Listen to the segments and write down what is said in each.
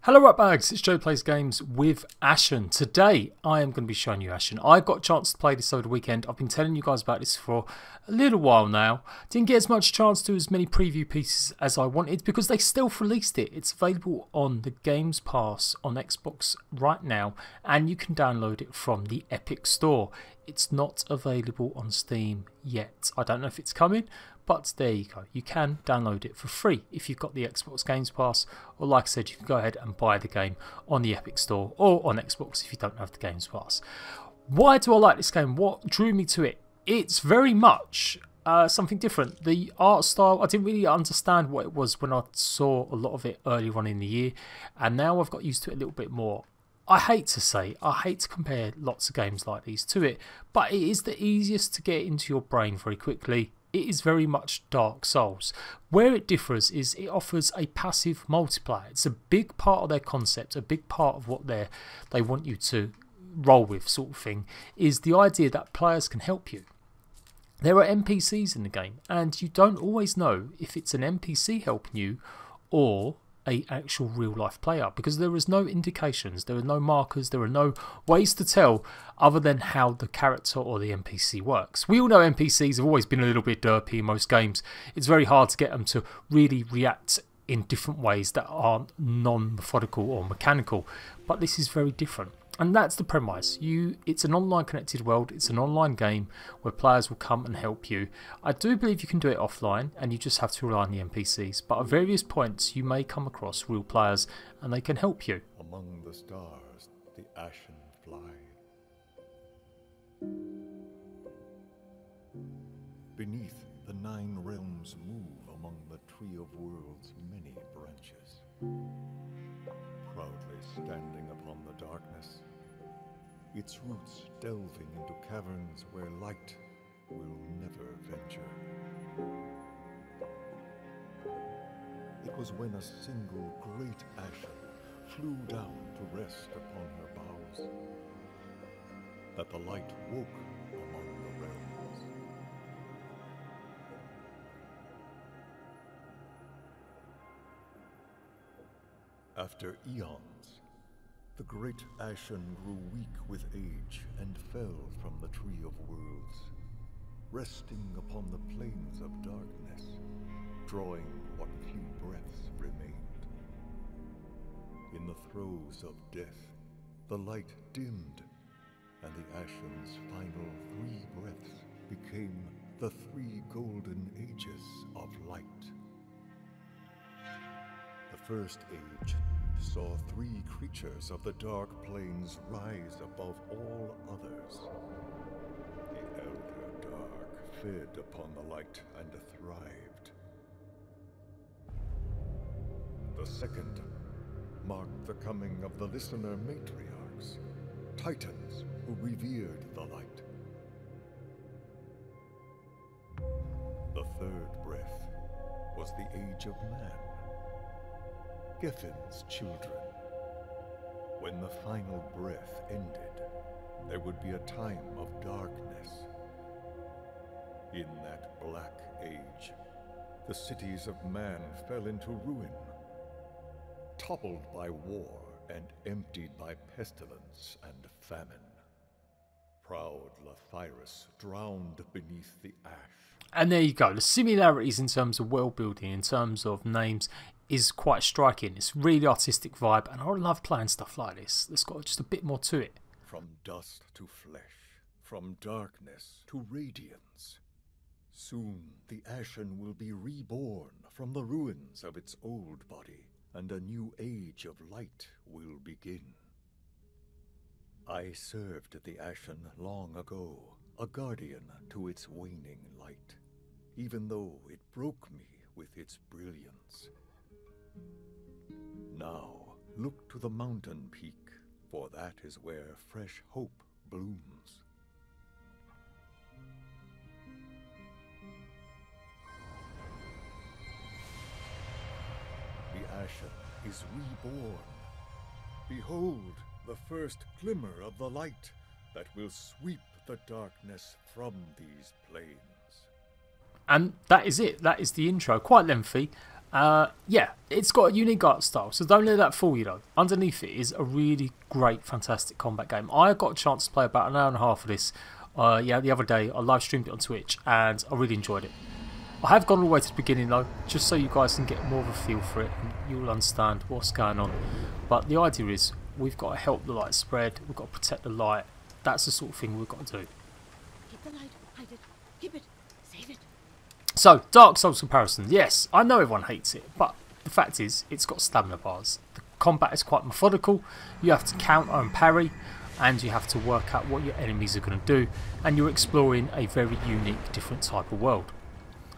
Hello Ratbags, it's Joe Plays Games with ASHEN. Today I am going to be showing you ASHEN. I got a chance to play this over the weekend. I've been telling you guys about this for a little while now. Didn't get as much chance to do as many preview pieces as I wanted because they self-released it. It's available on the Games Pass on Xbox right now and you can download it from the Epic Store. It's not available on Steam yet. I don't know if it's coming, but there you go. You can download it for free if you've got the Xbox Games Pass, or like I said, you can go ahead and buy the game on the Epic Store or on Xbox if you don't have the Games Pass. Why do I like this game? What drew me to it? It's very much something different. The art style, I didn't really understand what it was when I saw a lot of it earlier on in the year, and now I've got used to it a little bit more. I hate to compare lots of games like these to it, but it is the easiest to get into your brain very quickly. It is very much Dark Souls. Where it differs is it offers a passive multiplayer. It's a big part of their concept, a big part of what they want you to roll with, sort of thing, is the idea that players can help you. There are NPCs in the game, and you don't always know if it's an NPC helping you or an actual real life player, because there is no indications, there are no markers, there are no ways to tell other than how the character or the NPC works. We all know NPCs have always been a little bit derpy in most games. It's very hard to get them to really react in different ways that aren't non-methodical or mechanical, but this is very different. And that's the premise. It's an online connected world. It's an online game where players will come and help you. I do believe you can do it offline and you just have to rely on the NPCs. But at various points you may come across real players and they can help you. Among the stars, the ASHEN fly. Beneath, the 9 realms move among the Tree of Worlds' many branches. Proudly standing upon the darkness, its roots delving into caverns where light will never venture. It was when a single great ASHEN flew down to rest upon her boughs that the light woke among the realms. After eons, the great ASHEN grew weak with age and fell from the Tree of Worlds, resting upon the plains of darkness, drawing what few breaths remained. In the throes of death, the light dimmed, and the ASHEN's final 3 breaths became the 3 golden ages of light. The first age saw 3 creatures of the dark plains rise above all others. The Elder Dark fed upon the light and thrived. The second marked the coming of the Listener Matriarchs, Titans who revered the light. The third breath was the Age of Man, Geffin's children. When the final breath ended, there would be a time of darkness. In that black age, the cities of man fell into ruin, toppled by war and emptied by pestilence and famine. Proud Lathyrus drowned beneath the ash. And there you go. The similarities in terms of world building, in terms of names, is quite striking. It's really artistic vibe, and I love playing stuff like this. It's got just a bit more to it. From dust to flesh, from darkness to radiance. Soon the ASHEN will be reborn from the ruins of its old body, and a new age of light will begin. I served the ASHEN long ago, a guardian to its waning light, even though it broke me with its brilliance. Now, look to the mountain peak, for that is where fresh hope blooms. The ASHEN is reborn. Behold, the first glimmer of the light that will sweep the darkness from these plains. And that is it. That is the intro. Quite lengthy. Yeah, it's got a unique art style, so don't let that fool you though. Underneath it is a really great, fantastic combat game. I got a chance to play about an hour and a half of this the other day. I live streamed it on Twitch and I really enjoyed it. I have gone all the way to the beginning though, just so you guys can get more of a feel for it and you'll understand what's going on. But the idea is, we've got to help the light spread, we've got to protect the light. That's the sort of thing we've got to do. Keep the light, hide it, keep it, save it. So, Dark Souls comparison. Yes, I know everyone hates it, but the fact is, it's got stamina bars. The combat is quite methodical, you have to counter and parry, and you have to work out what your enemies are going to do, and you're exploring a very unique, different type of world.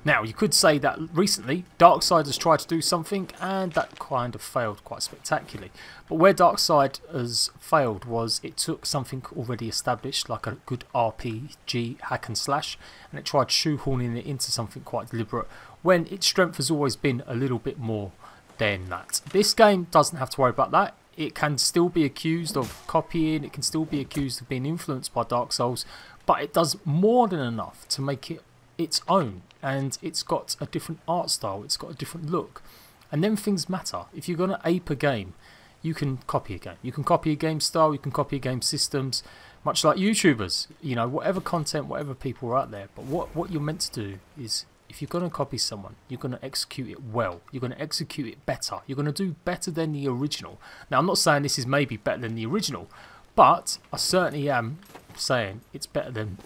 Now, you could say that recently, Darkside has tried to do something, and that kind of failed quite spectacularly. But where Darkside has failed was it took something already established, like a good RPG hack and slash, and it tried shoehorning it into something quite deliberate, when its strength has always been a little bit more than that. This game doesn't have to worry about that. It can still be accused of copying, it can still be accused of being influenced by Dark Souls, but it does more than enough to make it its own, and it's got a different art style, it's got a different look, and then things matter. If you're going to ape a game, you can copy a game. You can copy a game style, you can copy a game systems, much like YouTubers, you know, whatever content, whatever people are out there. But what you're meant to do is, if you're going to copy someone, you're going to execute it well, you're going to execute it better, you're going to do better than the original. Now, I'm not saying this is maybe better than the original, but I certainly am saying it's better than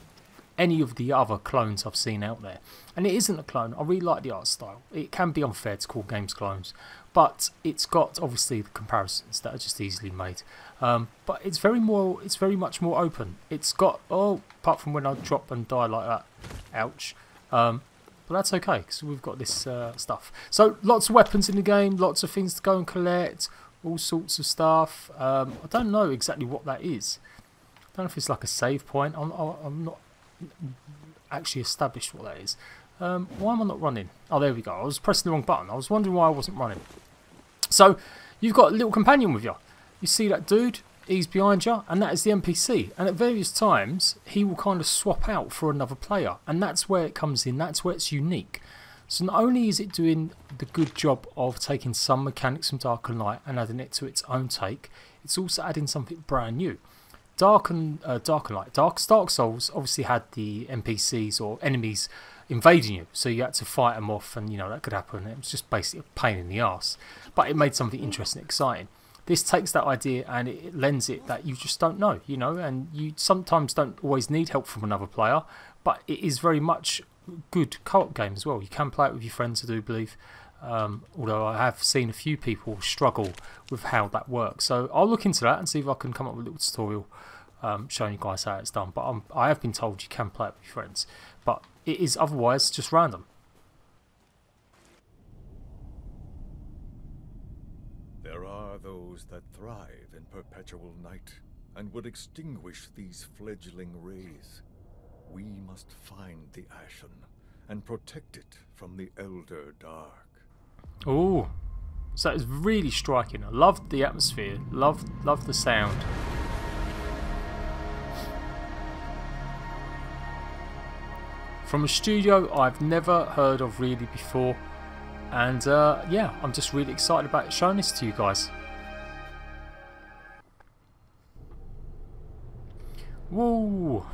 any of the other clones I've seen out there. And it isn't a clone. I really like the art style. It can be unfair to call games clones, but it's got obviously the comparisons that are just easily made. But it's very much more open. It's got, apart from when I drop and die like that, ouch. But that's okay, because we've got this stuff. So lots of weapons in the game, lots of things to go and collect, all sorts of stuff. I don't know exactly what that is. I don't know if it's like a save point. I'm not actually established what that is. Why am I not running? Oh, there we go. I was pressing the wrong button. I was wondering why I wasn't running. So you've got a little companion with you. You see that dude? He's behind you, and that is the NPC. And at various times, he will kind of swap out for another player, and that's where it comes in. That's where it's unique. So not only is it doing the good job of taking some mechanics from Dark and Light and adding it to its own take, it's also adding something brand new. Dark Souls obviously had the NPCs or enemies invading you, so you had to fight them off, and you know that could happen. It was just basically a pain in the arse, but it made something interesting and exciting. This takes that idea and it lends it that you just don't know, you know, and you sometimes don't always need help from another player, but it is very much a good co-op game as well. You can play it with your friends, I do believe. Although I have seen a few people struggle with how that works, so I'll look into that and see if I can come up with a little tutorial showing you guys how it's done. But I have been told you can play it with your friends, but it is otherwise just random. There are those that thrive in perpetual night and would extinguish these fledgling rays. We must find the ASHEN and protect it from the Elder Dark. Oh, so it's really striking. I loved the atmosphere, loved the sound. From a studio I've never heard of really before, and yeah, I'm just really excited about showing this to you guys. Woo!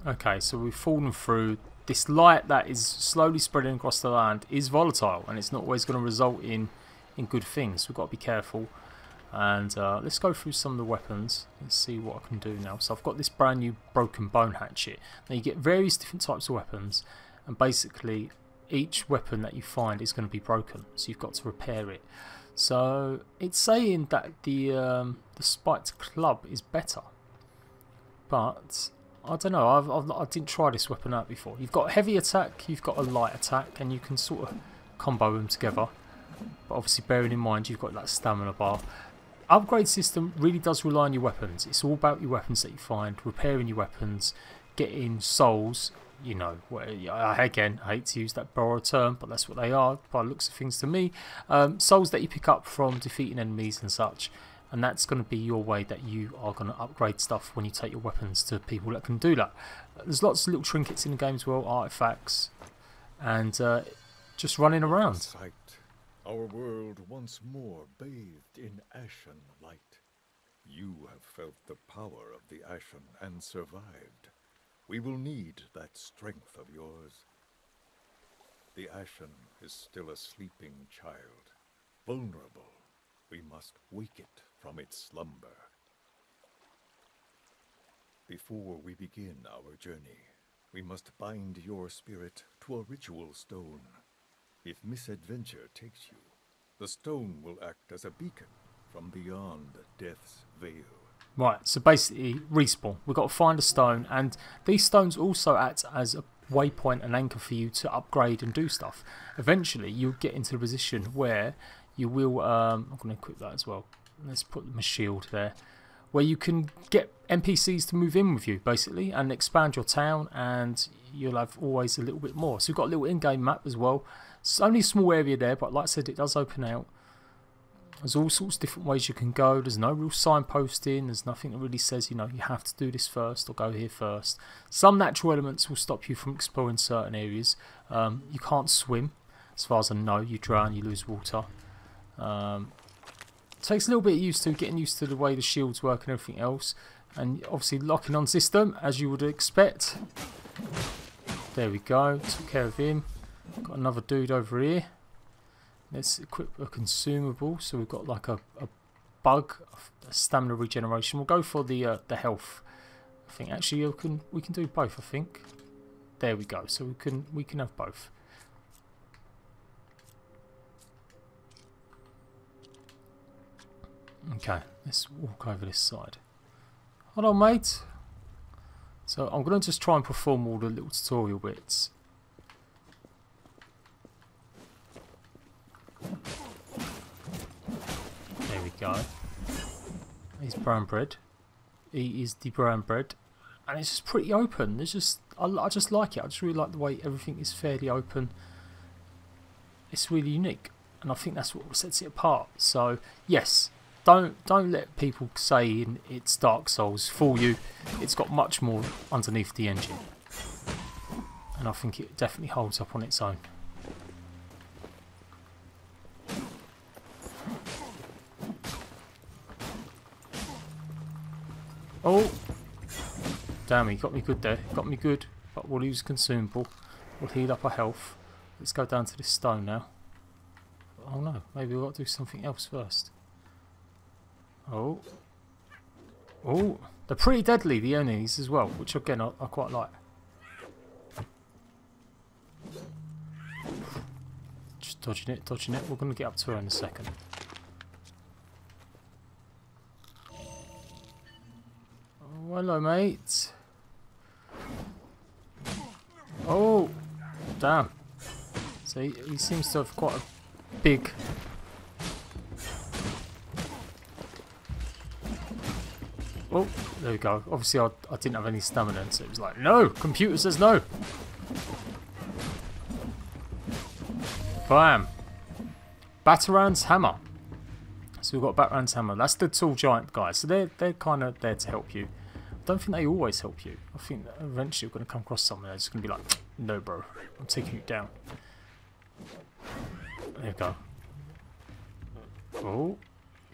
Okay, so we've fallen through. This light that is slowly spreading across the land is volatile, and it's not always going to result in good things. We've got to be careful. And let's go through some of the weapons and see what I can do now. So I've got this brand new broken bone hatchet. Now you get various different types of weapons, and basically each weapon that you find is going to be broken, so you've got to repair it. So it's saying that the spiked club is better, but I don't know. I didn't try this weapon out before. You've got heavy attack, you've got a light attack, and you can sort of combo them together. But obviously bearing in mind you've got that stamina bar. Upgrade system really does rely on your weapons. It's all about your weapons that you find, repairing your weapons, getting souls. You know, again, I hate to use that borrowed term, but that's what they are by the looks of things to me. Souls that you pick up from defeating enemies and such. and that's going to be your way that you are going to upgrade stuff when you take your weapons to people that can do that. There's lots of little trinkets in the game as well, artifacts, and just running around. Sight, our world once more bathed in ashen light. You have felt the power of the Ashen and survived. We will need that strength of yours. The Ashen is still a sleeping child, vulnerable. We must wake it from its slumber. Before we begin our journey, we must bind your spirit to a ritual stone. If misadventure takes you, the stone will act as a beacon from beyond death's veil. Right, so basically, respawn. We've got to find a stone, and these stones also act as a waypoint and anchor for you to upgrade and do stuff. Eventually, you'll get into the position where you will... I'm going to equip that as well. Let's put my shield there. Where you can get NPCs to move in with you, basically, and expand your town, and you'll have always a little bit more. So we've got a little in-game map as well. It's only a small area there, but like I said, it does open out. There's all sorts of different ways you can go. There's no real signposting. There's nothing that really says, you know, you have to do this first or go here first. Some natural elements will stop you from exploring certain areas. You can't swim, as far as I know. You drown, you lose water. Takes a little bit of getting used to the way the shields work and everything else. And obviously locking on system, as you would expect. There we go. Took care of him. Got another dude over here. Let's equip a consumable. So we've got like a bug, a stamina regeneration. We'll go for the health. I think actually we can do both. I think. There we go. So we can have both. Okay, let's walk over this side. Hold on, mate. So I'm going to just try and perform all the little tutorial bits. There we go. He's brown bread. He is the brown bread. And it's just pretty open. There's just I just like it. I just really like the way everything is fairly open. It's really unique. And I think that's what sets it apart. So, yes. Don't let people say it's Dark Souls fool you. It's got much more underneath the engine. And I think it definitely holds up on its own. Oh! Damn, he got me good there. Got me good. But we'll use consumable. We'll heal up our health. Let's go down to this stone now. Oh no, maybe we've got to do something else first. Oh. Oh. They're pretty deadly, the enemies as well, which again I quite like. Just dodging it, dodging it. We're going to get up to her in a second. Oh, hello, mate. Oh. Damn. So he seems to have quite a big... Oh, there we go. Obviously, I didn't have any stamina, so it was like, no! Computer says no! Bam! Bataran's hammer. So we've got Bataran's hammer. That's the tall giant guys. So they're kind of there to help you. I don't think they always help you. I think that eventually we're going to come across someone that's going to be like, no, bro. I'm taking you down. There you go. Oh,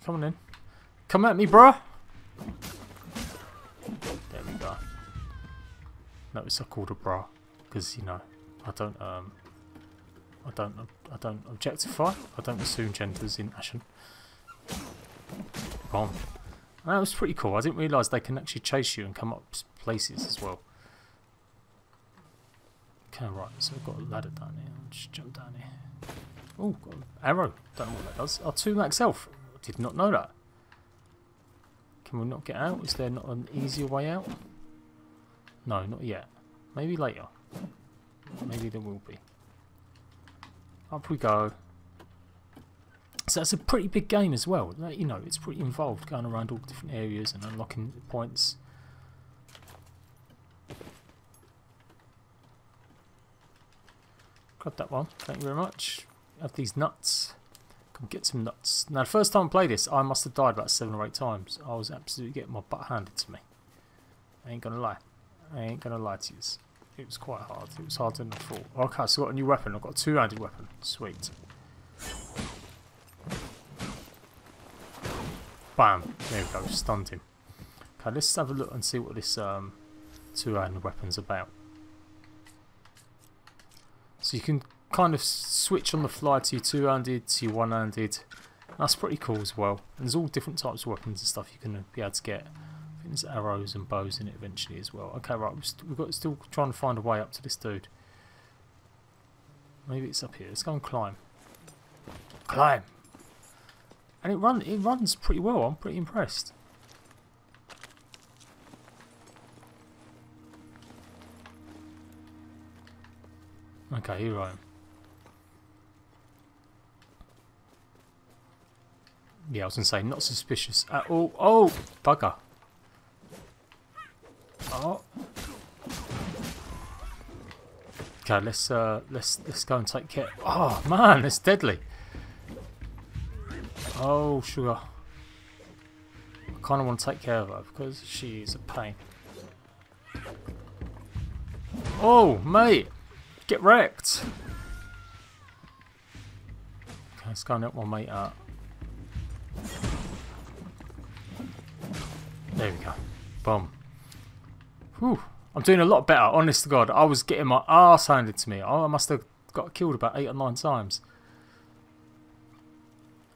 come on in. Come at me, bruh! There we go. Notice I called her bra because you know I don't objectify. I don't assume genders in Ashen. Bomb. And that was pretty cool. I didn't realise they can actually chase you and come up places as well. Okay, right. So we've got a ladder down here. I'll just jump down here. Oh, got an arrow. Don't know what that does. Oh, 2 max health. I did not know that. Can we not get out? Is there not an easier way out? No, not yet. Maybe later. Maybe there will be. Up we go. So that's a pretty big game as well. You know, it's pretty involved, going around all different areas and unlocking points. Grab that one. Thank you very much. Have these nuts. Get some nuts. Now, the first time I played this, I must have died about 7 or 8 times. I was absolutely getting my butt handed to me. I ain't gonna lie. I ain't gonna lie to you. It was quite hard. It was harder than I thought. Okay, so I've got a new weapon. I've got a 2-handed weapon. Sweet. Bam. There we go. Stunned him. Okay, let's have a look and see what this 2-handed weapon's about. So you can kind of switch on the fly to your 2-handed, to your 1-handed. That's pretty cool as well. And there's all different types of weapons and stuff you can be able to get. I think there's arrows and bows in it eventually as well. Okay, right, we've got still trying to find a way up to this dude. Maybe it's up here. Let's go and climb. Climb! And it runs pretty well. I'm pretty impressed. Okay, here I am. Yeah, I was going to say, not suspicious at all. Oh, bugger. Oh. Okay, let's go and take care. Oh man, it's deadly. Oh sugar. I kind of want to take care of her because she is a pain. Oh mate, get wrecked. Okay, let's go and help my mate out. There we go. Boom. Whew. I'm doing a lot better, honest to God. I was getting my arse handed to me. I must have got killed about 8 or 9 times.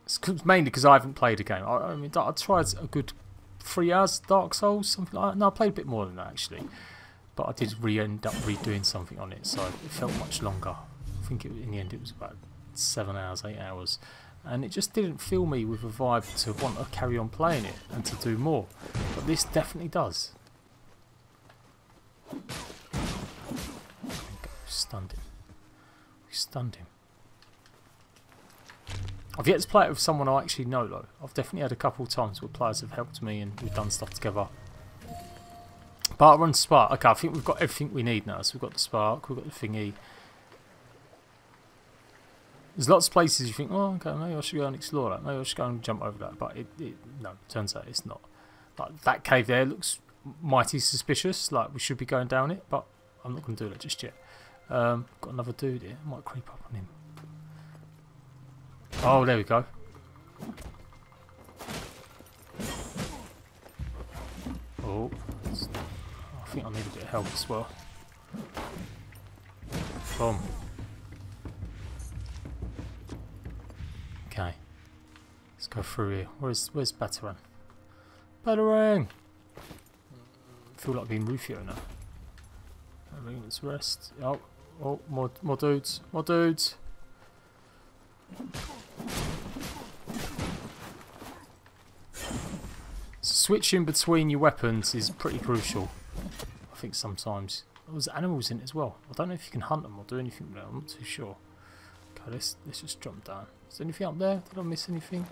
It's mainly because I haven't played a game. I mean, I tried a good 3 hours Dark Souls, something like that. No, I played a bit more than that actually. But I did end up redoing something on it, so it felt much longer. I think in the end it was about 7 hours, 8 hours. And it just didn't fill me with a vibe to want to carry on playing it and to do more. But this definitely does. We stunned him. We stunned him. I've yet to play it with someone I actually know though. I've definitely had a couple of times where players have helped me and we've done stuff together. But run spark. Okay, I think we've got everything we need now. So we've got the spark, we've got the thingy. There's lots of places you think, oh okay, maybe I should go and explore that. Maybe I should go and jump over that. But no, turns out it's not. Like that cave there looks mighty suspicious, like we should be going down it, but I'm not going to do that just yet. Got another dude here, I might creep up on him. Oh, there we go. Oh, I think I need a bit of help as well. Boom. Okay, let's go through here. Where's Batarang? Batarang! Feel like being Rufio now. I mean, let's rest. Oh, more dudes, more dudes. Switching between your weapons is pretty crucial. I think sometimes there's animals in it as well. I don't know if you can hunt them or do anything with them. I'm not too sure. Okay, let's just jump down. Is there anything up there? Did I miss anything?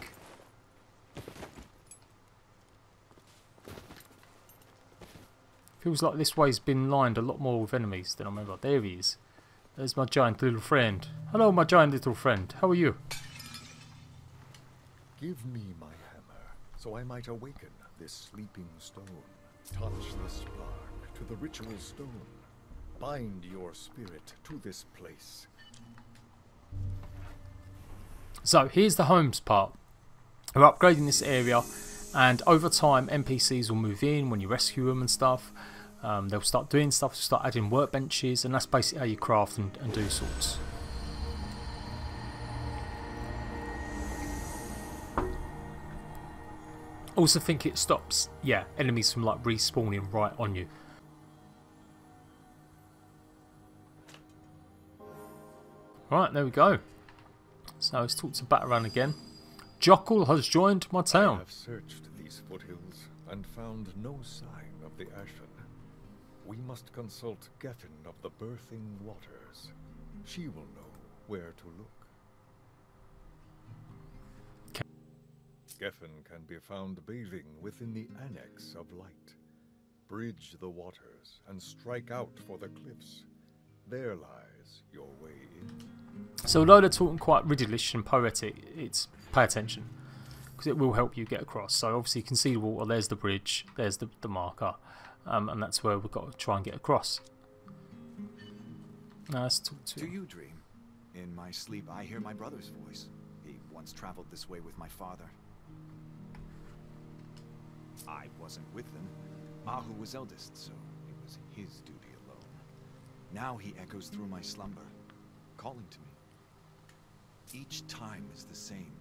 Feels like this way's been lined a lot more with enemies than I remember. There he is. There's my giant little friend. Hello, my giant little friend. How are you? Give me my hammer, so I might awaken this sleeping stone. Touch the spark to the ritual stone. Bind your spirit to this place. So, here's the homes part. We're upgrading this area, and over time NPCs will move in when you rescue them and stuff. They'll start doing stuff, start adding workbenches, and that's basically how you craft and do sorts. Also think it stops, yeah, enemies from like respawning right on you. Right, there we go. So let's talk to Batarang again. Jockle has joined my town. I have searched these foothills and found no sign of the ASHEN. We must consult Geffen of the Birthing Waters. She will know where to look. Geffen can be found bathing within the Annex of Light. Bridge the waters and strike out for the cliffs. There lies your way in. So although they're talking quite riddlish and poetic, it's pay attention, because it will help you get across. So obviously you can see the water, there's the bridge, there's the marker, and that's where we've got to try and get across. Now let's talk to Do you dream? In my sleep I hear my brother's voice. He once traveled this way with my father. I wasn't with them. Ahu was eldest, so it was his duty alone. Now he echoes through my slumber, calling to me. Each time is the same.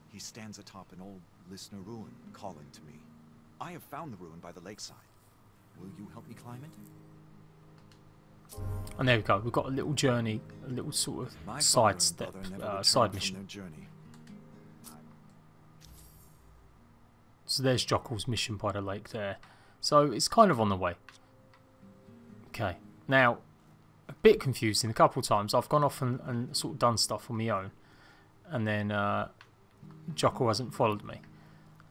He stands atop an old listener ruin, calling to me. I have found the ruin by the lakeside. Will you help me climb it? And there we go. We've got a little journey, a little sort of side step, side mission. So there's Jockel's mission by the lake there. So it's kind of on the way. Okay. Now, a bit confusing. A couple of times I've gone off and sort of done stuff on my own, and then Jockel hasn't followed me,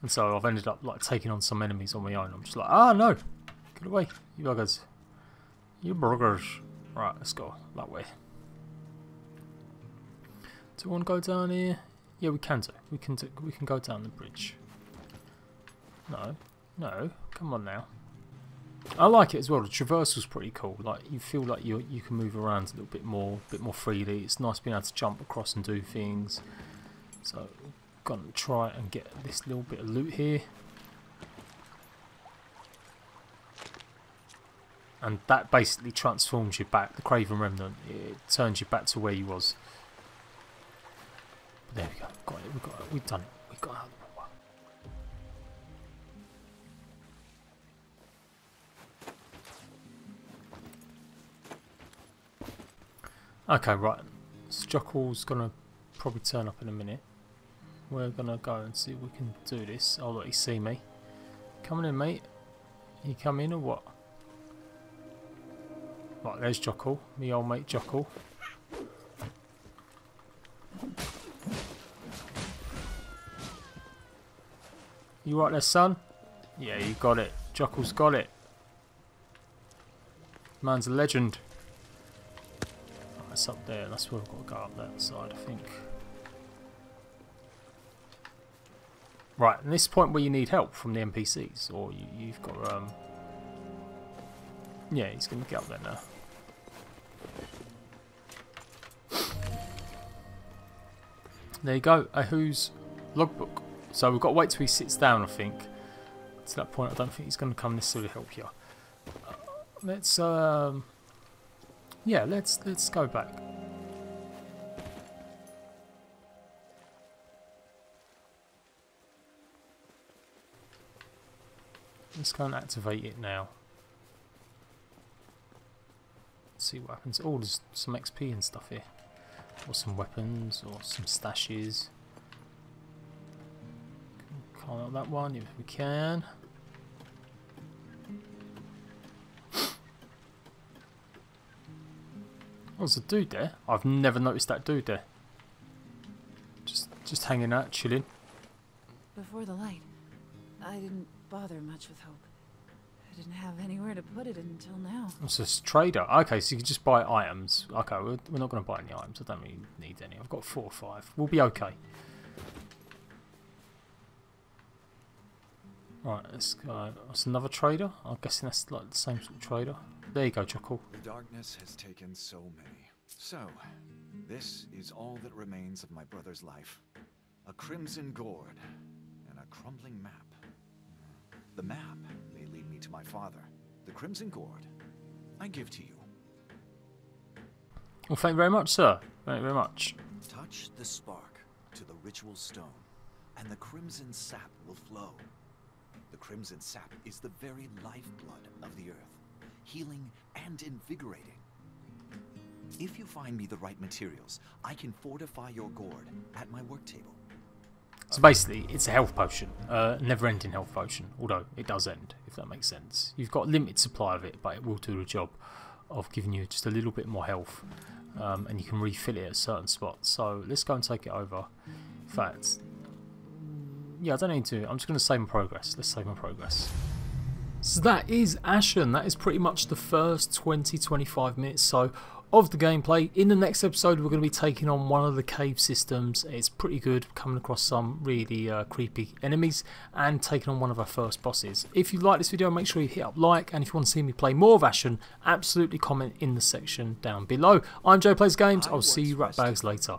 and so I've ended up like taking on some enemies on my own. I'm just like, ah, no, get away, you buggers, you burgers. Right, let's go that way. Do we want to go down here? Yeah, we can do. We can go down the bridge. No, no, come on now. I like it as well. The traversal's pretty cool. Like you feel like you can move around a little bit more freely. It's nice being able to jump across and do things. So I'm gonna try and get this little bit of loot here. And that basically transforms you back, the Craven Remnant. It turns you back to where you was. But there we go. Got it. We've done it. We got out of the water. Okay, right. So Jockel's gonna probably turn up in a minute. We're gonna go and see if we can do this. I'll let you see me. Coming in, mate. You come in or what? Right, there's Jockel, me old mate Jockel. You right there, son? Yeah, you got it. Jockel's got it. Man's a legend. Right, it's up there. That's where we've got to go up that side, I think. Right, and this is the point where you need help from the NPCs, or you've got yeah, he's going to get up there now. There you go, Ahu's logbook. So we've got to wait till he sits down, I think. To that point, I don't think he's going to come necessarily help you. Let's yeah, let's go back. Let's go and activate it now. See what happens. Oh, there's some XP and stuff here, or some weapons, or some stashes. Climb up that one if we can. Oh, there's a dude there. I've never noticed that dude there. Just hanging out, chilling. Before the light, I didn't bother much with hope. I didn't have anywhere to put it until now. It's a trader. Okay, so you can just buy items. Okay, we're not going to buy any items. I don't really need any. I've got 4 or 5. We'll be okay. Right, let's go. That's another trader. I'm guessing that's like the same sort of trader. There you go, Jockel. The darkness has taken so many. So, this is all that remains of my brother's life. A crimson gourd and a crumbling map. The map may lead me to my father. The crimson gourd, I give to you. Well, thank you very much, sir. Thank you very much. Touch the spark to the ritual stone, and the crimson sap will flow. The crimson sap is the very lifeblood of the earth, healing and invigorating. If you find me the right materials, I can fortify your gourd at my work table. So basically, it's a health potion, never-ending health potion, although it does end, if that makes sense. You've got a limited supply of it, but it will do the job of giving you just a little bit more health, and you can refill it at certain spots. So let's go and take it over. In fact, yeah, I don't need to. I'm just going to save my progress. Let's save my progress. So that is ASHEN. That is pretty much the first 20-25 minutes. So of the gameplay. In the next episode we're going to be taking on one of the cave systems. It's pretty good, coming across some really creepy enemies and taking on one of our first bosses. If you like this video, make sure you hit up like, and if you want to see me play more of ASHEN, absolutely comment in the section down below. I'm Jade Plays Games. I'll see you ratbags later.